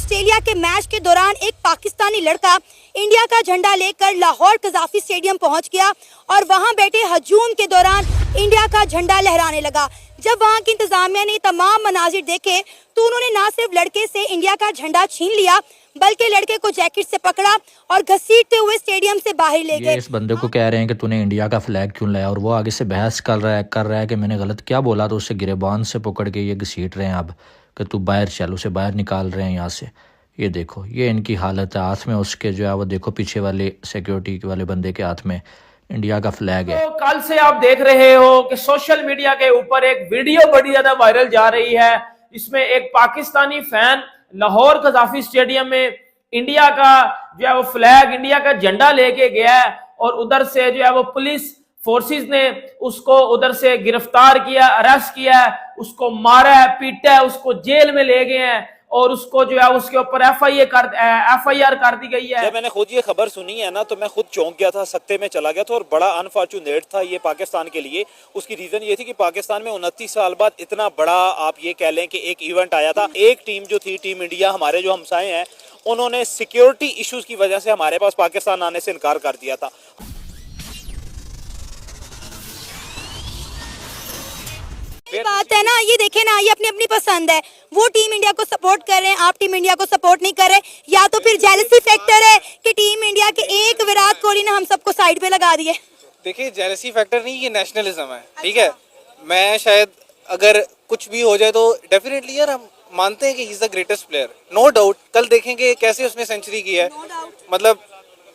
Australia के match के दौरान एक पाकिस्तानी लड़का इंडिया का झंडा लेकर लाहौर कज़ाफी स्टेडियम पहुंच गया और वहां बैठे हजूम के दौरान इंडिया का झंडा लहराने लगा। जब वहां की इंतजामिया ने तमाम मनाजिर देखे तो उन्होंने न सिर्फ लड़के से इंडिया का झंडा छीन लिया बल्कि लड़के को जैकेट से पकड़ा और घसीटते हुए स्टेडियम से बाहर ले गए। इस बंदे को कह रहे हैं कि तूने इंडिया का फ्लैग क्यों लाया, और वो आगे से बहस कर रहा है कि मैंने गलत क्या बोला, तो उससे गिरेबान से पकड़ के ये घसीट रहे हैं अब कि तू बाहर चल, उसे बाहर निकाल रहे हैं यहाँ से। ये देखो, ये इनकी हालत है। हाथ में उसके जो है वो देखो पीछे वाले सिक्योरिटी वाले बंदे के हाथ में इंडिया का फ्लैग है। तो कल से आप देख रहे हो कि सोशल मीडिया के ऊपर एक वीडियो बड़ी ज्यादा वायरल जा रही है। इसमें एक Pakistani fan Lahore Gaddafi stadium में इंडिया का जो है वो फ्लैग, इंडिया का झंडा लेके गया है और उधर से जो है वो पुलिस फोर्सेस ने उसको उधर से गिरफ्तार किया, अरेस्ट किया है, उसको मारा है, पीटा है, उसको जेल में ले गए हैं और उसको जो है उसके ऊपर एफआईआर कर दी गई है। जब मैंने खुद ये खबर सुनी है ना तो मैं खुद चौंक गया था, सख्ते में चला गया था और बड़ा अनफॉर्चुनेट था ये पाकिस्तान के लिए। उसकी रीजन ये थी कि पाकिस्तान में 29 साल बाद इतना बड़ा आप ये कह लें कि एक इवेंट आया था। एक टीम जो थी, टीम इंडिया, हमारे जो हमसाए हैं, उन्होंने सिक्योरिटी इश्यूज की वजह से हमारे पास पाकिस्तान आने से इनकार कर दिया था। बात है ना, ये देखे ना, ये अपनी अपनी पसंद है। वो टीम इंडिया को सपोर्ट कर रहे हैं, आप टीम इंडिया को सपोर्ट नहीं कर रहे, या तो फिर जेलसी फैक्टर है कि टीम इंडिया के एक विराट कोहली ने हम सबको साइड पे लगा दिए। देखिए, जेलसी फैक्टर नहीं, ये नेशनलिज्म है। ठीक है, मैं शायद अगर कुछ भी हो जाए तो डेफिनेटली यार हम मानते हैं कि he is the greatest player, no doubt. कल देखेंगे कैसे उसने सेंचुरी की है, मतलब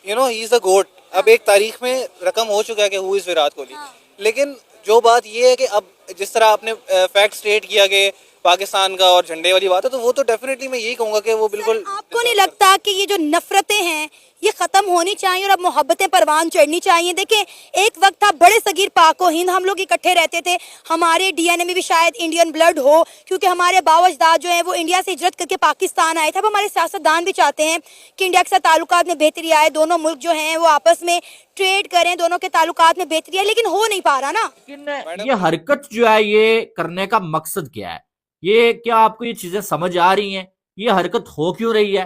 ही इज द गोट। अब एक तारीख में रकम हो चुका है कि हु इज विराट कोहली। लेकिन जो बात ये है कि अब जिस तरह आपने फैक्ट स्टेट किया कि पाकिस्तान का और झंडे वाली बात है, तो वो तो डेफिनेटली मैं यही कहूंगा कि वो बिल्कुल। आपको नहीं लगता कि ये जो नफरतें हैं ये खत्म होनी चाहिए और अब मोहब्बतें परवान चढ़नी चाहिए? देखें, एक वक्त था बड़े सगीर पाक व हिंद हम लोग इकट्ठे रहते थे, हमारे डीएनए में भी शायद इंडियन ब्लड हो, क्योंकि हमारे बावजदाद जो है वो इंडिया से हिजरत करके पाकिस्तान आए थे। अब हमारे सियासतदान भी चाहते हैं कि इंडिया के साथ ताल्लुकात में बेहतरी आए, दोनों मुल्क जो हैं वो आपस में ट्रेड करें, दोनों के ताल्लुकात में बेहतरी आए, लेकिन हो नहीं पा रहा ना। लेकिन ये हरकत जो है ये करने का मकसद क्या है? ये क्या आपको ये चीजें समझ आ रही हैं? ये हरकत हो क्यों रही है?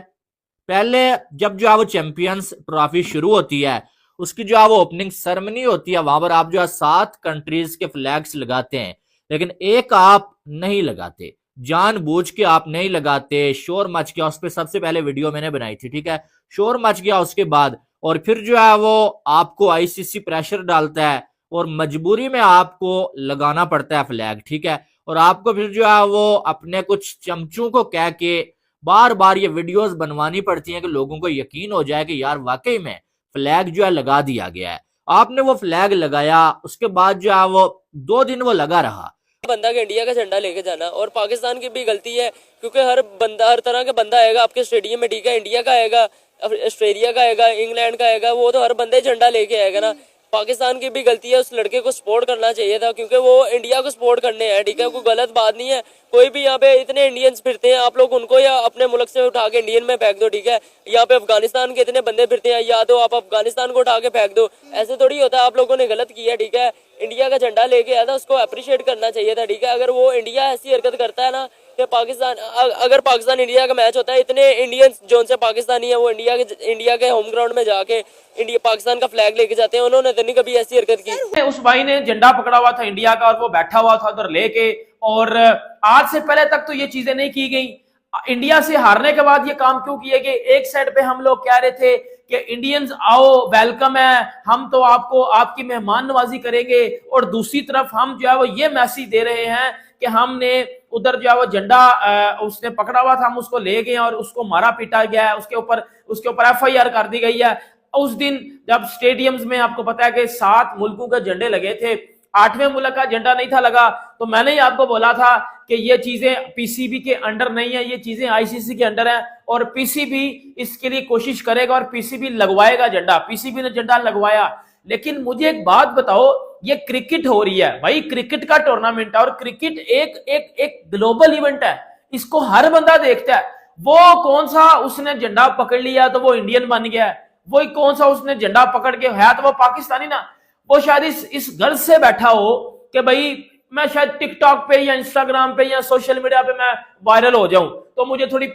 पहले जब जो है वो चैंपियंस ट्रॉफी शुरू होती है, उसकी जो है वो ओपनिंग सेरेमनी होती है, वहां पर आप जो है 7 कंट्रीज के फ्लैग्स लगाते हैं, लेकिन एक आप नहीं लगाते, जानबूझ के आप नहीं लगाते। शोर मच गया, उस पर सबसे पहले वीडियो मैंने बनाई थी, ठीक है, शोर मच गया उसके बाद, और फिर जो है वो आपको आईसीसी प्रेशर डालता है और मजबूरी में आपको लगाना पड़ता है फ्लैग, ठीक है, और आपको फिर जो है वो अपने कुछ चमचों को कह के बार बार ये वीडियोस बनवानी पड़ती हैं कि लोगों को यकीन हो जाए कि यार वाकई में फ्लैग जो है लगा दिया गया है। आपने वो फ्लैग लगाया, उसके बाद जो है वो 2 दिन वो लगा रहा। बंदा के इंडिया का झंडा लेके जाना, और पाकिस्तान की भी गलती है क्योंकि हर बंदा, हर तरह का बंदा आएगा आपके स्टेडियम में, ठीक है, इंडिया का आएगा, ऑस्ट्रेलिया का आएगा, इंग्लैंड का आएगा, वो तो हर बंदे झंडा लेके आएगा ना। पाकिस्तान की भी गलती है, उस लड़के को सपोर्ट करना चाहिए था क्योंकि वो इंडिया को सपोर्ट करने हैं, ठीक है, कोई गलत बात नहीं है। कोई भी यहाँ पे इतने इंडियंस फिरते हैं, आप लोग उनको या अपने मुल्क से उठा के इंडियन में फेंक दो, ठीक है। यहाँ पे अफगानिस्तान के इतने बंदे फिरते हैं, या तो आप अफगानिस्तान को उठा के फेंक दो, ऐसे थोड़ी होता है। आप लोगों ने गलत किया, ठीक है। इंडिया का झंडा लेके आया था, उसको अप्रिशिएट करना चाहिए था, ठीक है। अगर वो इंडिया ऐसी हरकत करता है ना कि पाकिस्तान, अगर पाकिस्तान इंडिया का मैच होता है, इतने इंडियंस जो से पाकिस्तानी है वो इंडिया के होम ग्राउंड में जाके इंडिया पाकिस्तान का फ्लैग लेके जाते हैं, उन्होंने तो नहीं कभी ऐसी हरकत की। उस भाई ने झंडा पकड़ा हुआ था इंडिया का और वो बैठा हुआ था उधर लेके, और आज से पहले तक तो ये चीजें नहीं की गई। इंडिया से हारने के बाद ये काम क्यों किए गए? एक साइड पे हम लोग कह रहे थे कि इंडियंस आओ, वेलकम है, हम तो आपको आपकी मेहमान नवाजी करेंगे, और दूसरी तरफ हम जो है वो ये मैसेज दे रहे हैं कि हमने उधर जो है वो झंडा उसने पकड़ा हुआ था, हम उसको ले गए और उसको मारा पीटा गया है, उसके ऊपर एफआईआर कर दी गई है। उस दिन जब स्टेडियम्स में आपको पता है कि 7 मुल्कों के झंडे लगे थे, 8वें मुल्क का झंडा नहीं था लगा, तो मैंने ही आपको बोला था कि ये चीजें पीसीबी के अंडर नहीं है, ये चीजें आईसीसी के अंडर है, और पीसीबी इसके लिए कोशिश करेगा और पीसीबी लगवाएगा झंडा। पीसीबी ने झंडा लगवाया। लेकिन मुझे एक बात बताओ, ये क्रिकेट हो रही है भाई, क्रिकेट का टूर्नामेंट है, और क्रिकेट एक ग्लोबल इवेंट है, इसको हर बंदा देखता है। वो कौन सा उसने झंडा पकड़ लिया तो वो इंडियन बन गया है, वही कौन सा उसने झंडा पकड़ के है तो वो पाकिस्तानी ना। वो शायद इस गर्ज से बैठा हो कि भाई मैं शायद टिकटॉक पे या इंस्टाग्राम पे या सोशल मीडिया पे मैं वायरल हो जाऊं, तो मुझे थोड़ी